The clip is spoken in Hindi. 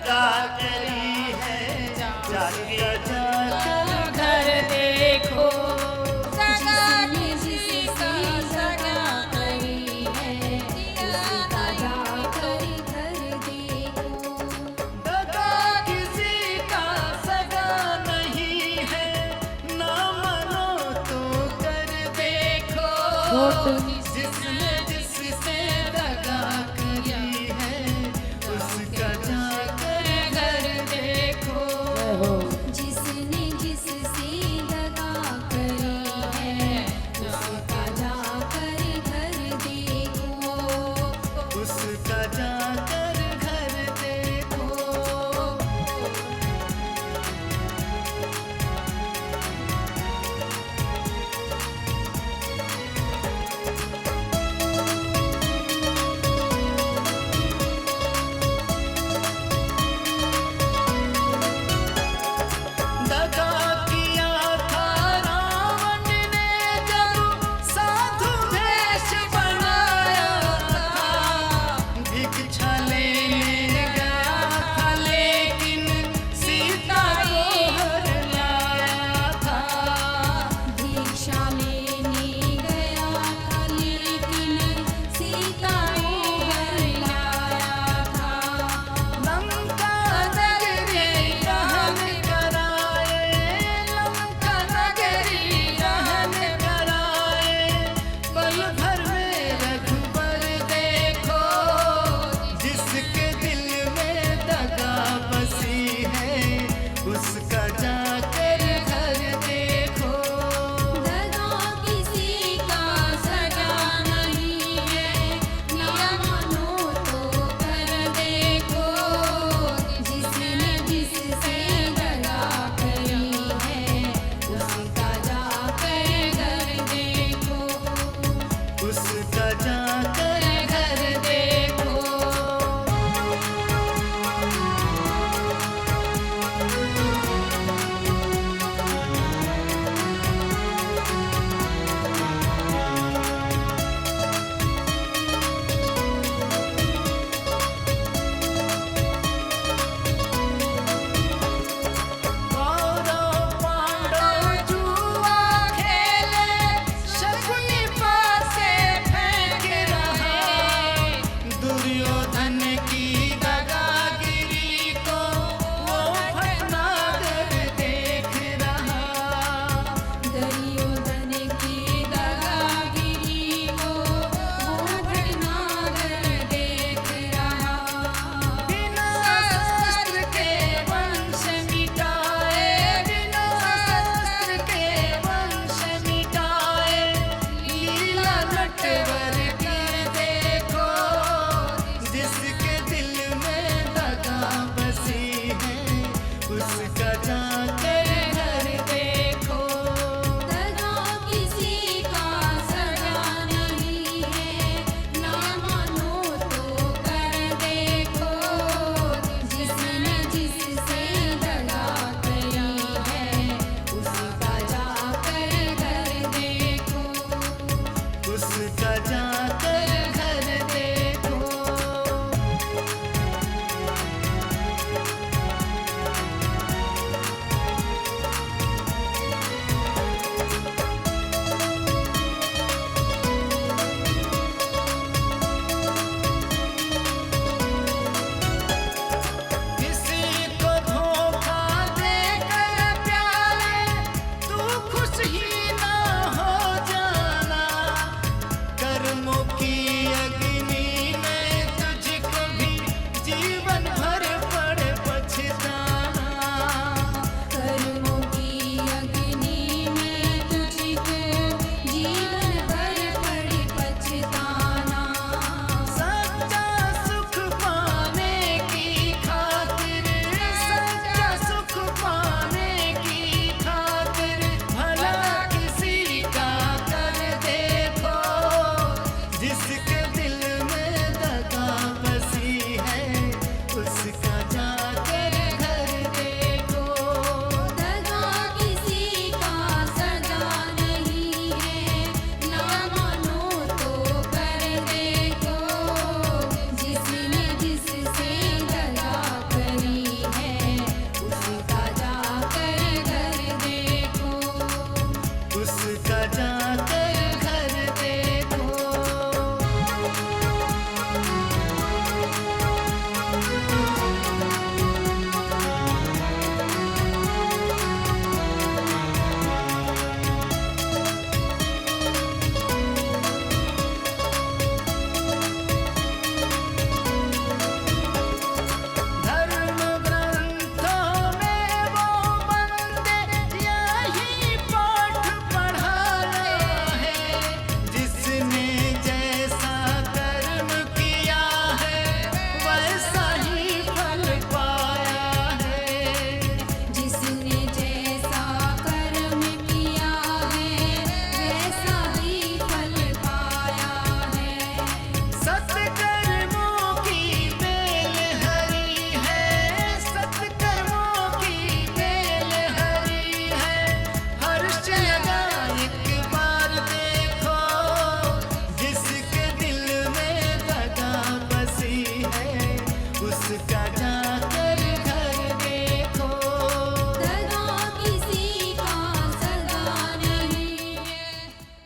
दगा करी है, जाके जाकर घर देखो जिसने जिससे दगा करी है, उसका जाकर घर देखो। दगा किसी का सगा नहीं है, ना मानो तो कर देखो। जिसने जिससे दगा करी है, उसका जाकर घर देखो। जिसने जिससे दगा करी है, उसका जाकर घर देखो। उसका जाकर घर देखो। दगा किया था रावण ने जब साधु वेश बनाया था। भिक्षा लेने गया था लेकिन सीता को हर लाया था। भिक्षा लेने गया था लेकिन सीता को हर लाया था। लंका नगरी रहन कराए, लंका नगरी रहन कराए। पल भर में रघुबर देखो, जिसके दिल में दगा बसी है, उसका जाकर घर देखो। दगा किसी का सगा नहीं है, ना मानो तो कर देखो। जिसने जिससे दगा करी है, उसका जाकर घर देखो। उसका जाकर घर देखो। कौरव पांडव जुआ खेले, शकुनी पासे फेंक रहा। दुर्योधन की